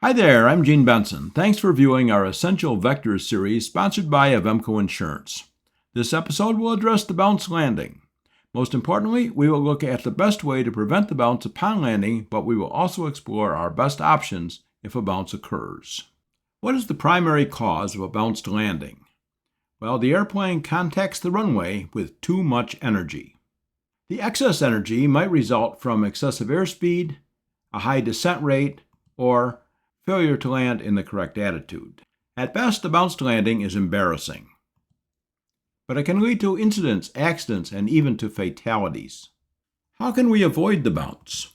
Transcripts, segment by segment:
Hi there, I'm Gene Benson. Thanks for viewing our Essential Vectors series sponsored by Avemco Insurance. This episode will address the bounce landing. Most importantly, we will look at the best way to prevent the bounce upon landing, but we will also explore our best options if a bounce occurs. What is the primary cause of a bounced landing? Well, the airplane contacts the runway with too much energy. The excess energy might result from excessive airspeed, a high descent rate, or failure to land in the correct attitude. At best, a bounced landing is embarrassing, but it can lead to incidents, accidents, and even to fatalities. How can we avoid the bounce?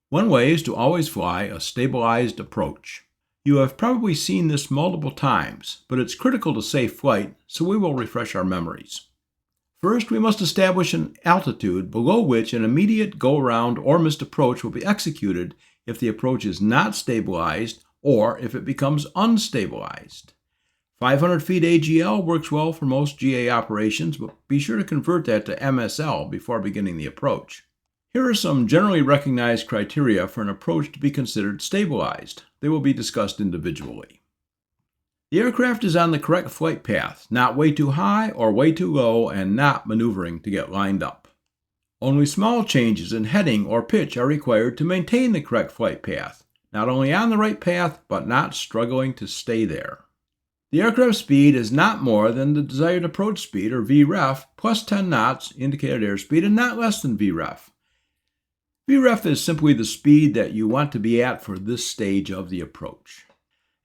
One way is to always fly a stabilized approach. You have probably seen this multiple times, but it's critical to safe flight, so we will refresh our memories. First, we must establish an altitude below which an immediate go-around or missed approach will be executed if the approach is not stabilized or if it becomes unstabilized. 500 feet AGL works well for most GA operations, but be sure to convert that to MSL before beginning the approach. Here are some generally recognized criteria for an approach to be considered stabilized. They will be discussed individually. The aircraft is on the correct flight path, not way too high or way too low, and not maneuvering to get lined up. Only small changes in heading or pitch are required to maintain the correct flight path, not only on the right path, but not struggling to stay there. The aircraft speed is not more than the desired approach speed, or VREF, plus 10 knots, indicated airspeed, and not less than VREF. VREF is simply the speed that you want to be at for this stage of the approach.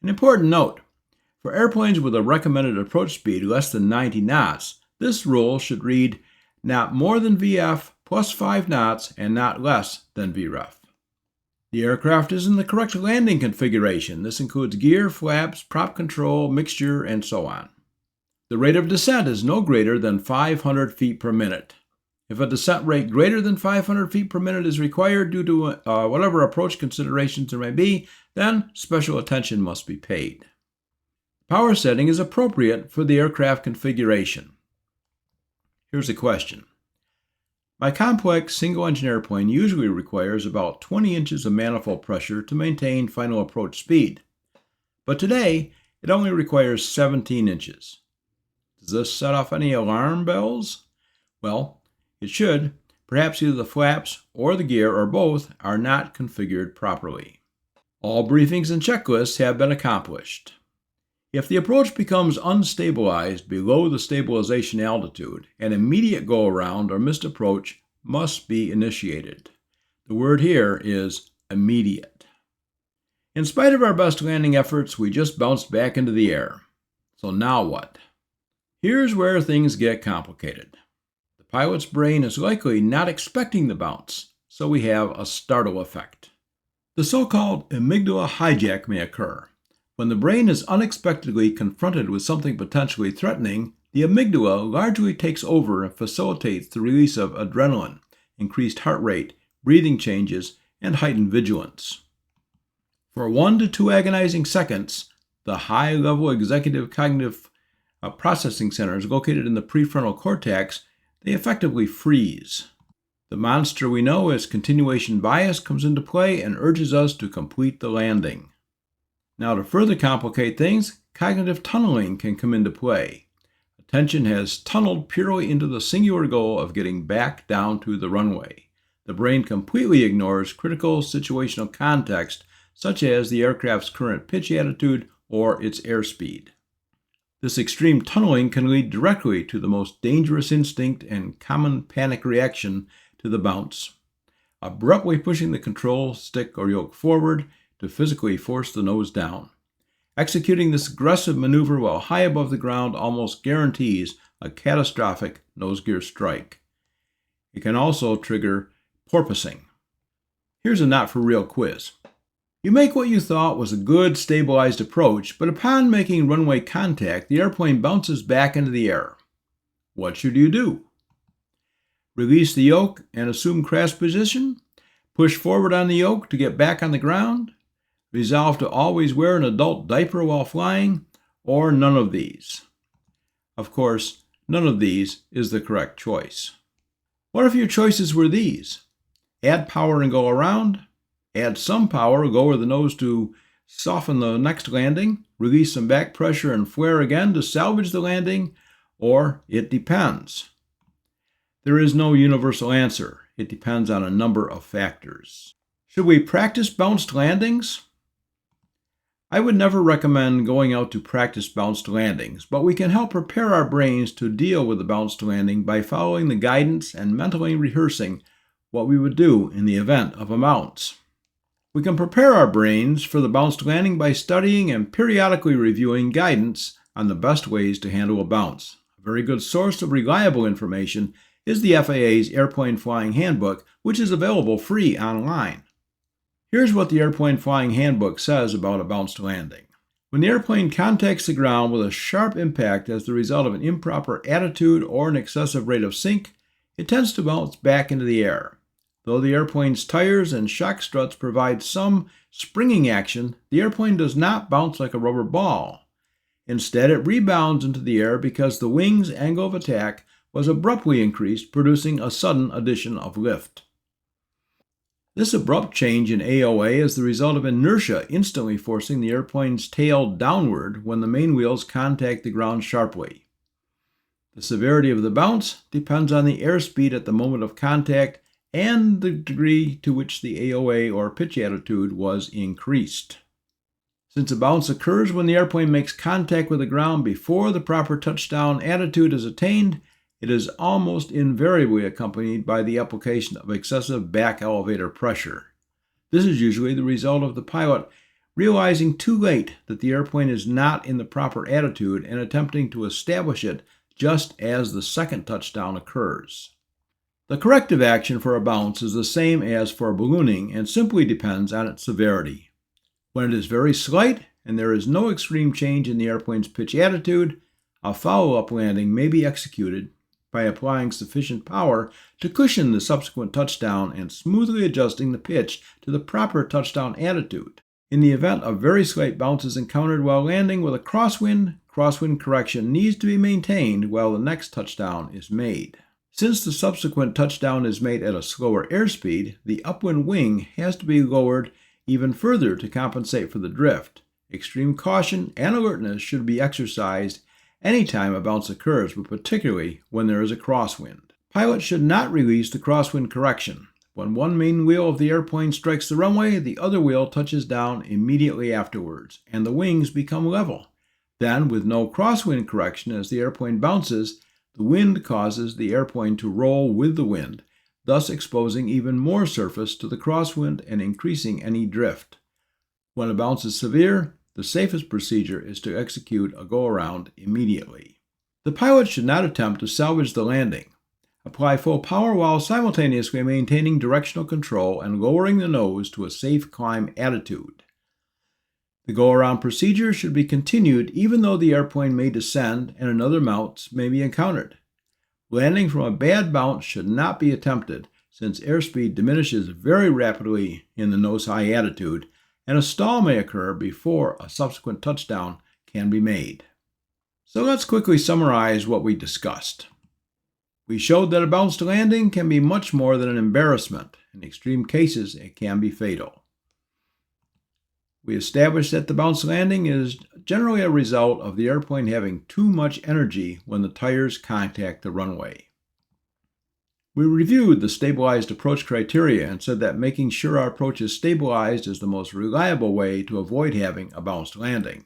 An important note, for airplanes with a recommended approach speed less than 90 knots, this rule should read not more than VF plus 5 knots and not less than VREF. The aircraft is in the correct landing configuration. This includes gear, flaps, prop control, mixture, and so on. The rate of descent is no greater than 500 feet per minute. If a descent rate greater than 500 feet per minute is required due to whatever approach considerations there may be, then special attention must be paid. Power setting is appropriate for the aircraft configuration. Here's a question. My complex single-engine airplane usually requires about 20 inches of manifold pressure to maintain final approach speed, but today it only requires 17 inches. Does this set off any alarm bells? Well, it should. Perhaps either the flaps or the gear or both are not configured properly. All briefings and checklists have been accomplished. If the approach becomes unstabilized below the stabilization altitude, an immediate go-around or missed approach must be initiated. The word here is immediate. In spite of our best landing efforts, we just bounced back into the air. So now what? Here's where things get complicated. The pilot's brain is likely not expecting the bounce, so we have a startle effect. The so-called amygdala hijack may occur. When the brain is unexpectedly confronted with something potentially threatening, the amygdala largely takes over and facilitates the release of adrenaline, increased heart rate, breathing changes, and heightened vigilance. For 1 to 2 agonizing seconds, the high-level executive cognitive processing centers located in the prefrontal cortex, they effectively freeze. The monster we know as continuation bias comes into play and urges us to complete the landing. Now, to further complicate things, cognitive tunneling can come into play. Attention has tunneled purely into the singular goal of getting back down to the runway. The brain completely ignores critical situational context, such as the aircraft's current pitch attitude or its airspeed. This extreme tunneling can lead directly to the most dangerous instinct and common panic reaction to the bounce. Abruptly pushing the control stick or yoke forward to physically force the nose down. Executing this aggressive maneuver while high above the ground almost guarantees a catastrophic nose gear strike. It can also trigger porpoising. Here's a not-for-real quiz. You make what you thought was a good, stabilized approach, but upon making runway contact, the airplane bounces back into the air. What should you do? Release the yoke and assume crash position? Push forward on the yoke to get back on the ground? Resolve to always wear an adult diaper while flying? Or none of these? Of course, none of these is the correct choice. What if your choices were these? Add power and go around, Add some power, lower the nose to soften the next landing, release some back pressure and flare again to salvage the landing, or it depends. There is no universal answer. It depends on a number of factors. Should we practice bounced landings? I would never recommend going out to practice bounced landings, but we can help prepare our brains to deal with the bounced landing by following the guidance and mentally rehearsing what we would do in the event of a bounce. We can prepare our brains for the bounced landing by studying and periodically reviewing guidance on the best ways to handle a bounce. A very good source of reliable information is the FAA's Airplane Flying Handbook, which is available free online. Here's what the Airplane Flying Handbook says about a bounced landing. When the airplane contacts the ground with a sharp impact as the result of an improper attitude or an excessive rate of sink, it tends to bounce back into the air. Though the airplane's tires and shock struts provide some springing action, the airplane does not bounce like a rubber ball. Instead, it rebounds into the air because the wing's angle of attack was abruptly increased, producing a sudden addition of lift. This abrupt change in AOA is the result of inertia instantly forcing the airplane's tail downward when the main wheels contact the ground sharply. The severity of the bounce depends on the airspeed at the moment of contact and the degree to which the AOA or pitch attitude was increased. Since a bounce occurs when the airplane makes contact with the ground before the proper touchdown attitude is attained, it is almost invariably accompanied by the application of excessive back elevator pressure. This is usually the result of the pilot realizing too late that the airplane is not in the proper attitude and attempting to establish it just as the second touchdown occurs. The corrective action for a bounce is the same as for ballooning and simply depends on its severity. When it is very slight and there is no extreme change in the airplane's pitch attitude, a follow-up landing may be executed by applying sufficient power to cushion the subsequent touchdown and smoothly adjusting the pitch to the proper touchdown attitude. In the event of very slight bounces encountered while landing with a crosswind correction needs to be maintained while the next touchdown is made. Since the subsequent touchdown is made at a slower airspeed, the upwind wing has to be lowered even further to compensate for the drift. Extreme caution and alertness should be exercised anytime a bounce occurs, but particularly when there is a crosswind. Pilots should not release the crosswind correction. When one main wheel of the airplane strikes the runway, the other wheel touches down immediately afterwards, and the wings become level. Then, with no crosswind correction as the airplane bounces, the wind causes the airplane to roll with the wind, thus exposing even more surface to the crosswind and increasing any drift. When a bounce is severe, the safest procedure is to execute a go-around immediately. The pilot should not attempt to salvage the landing. Apply full power while simultaneously maintaining directional control and lowering the nose to a safe climb attitude. The go-around procedure should be continued even though the airplane may descend and another bounce may be encountered. Landing from a bad bounce should not be attempted since airspeed diminishes very rapidly in the nose-high attitude, and a stall may occur before a subsequent touchdown can be made. So let's quickly summarize what we discussed. We showed that a bounced landing can be much more than an embarrassment. In extreme cases, it can be fatal. We established that the bounced landing is generally a result of the airplane having too much energy when the tires contact the runway. We reviewed the stabilized approach criteria and said that making sure our approach is stabilized is the most reliable way to avoid having a bounced landing.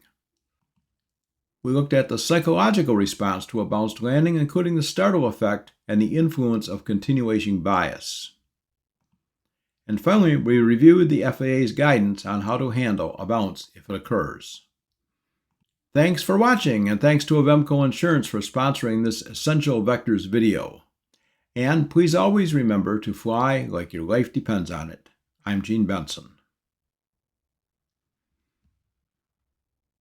We looked at the psychological response to a bounced landing, including the startle effect and the influence of continuation bias. And finally, we reviewed the FAA's guidance on how to handle a bounce if it occurs. Thanks for watching, and thanks to Avemco Insurance for sponsoring this Essential Vectors video. And please always remember to fly like your life depends on it. I'm Gene Benson.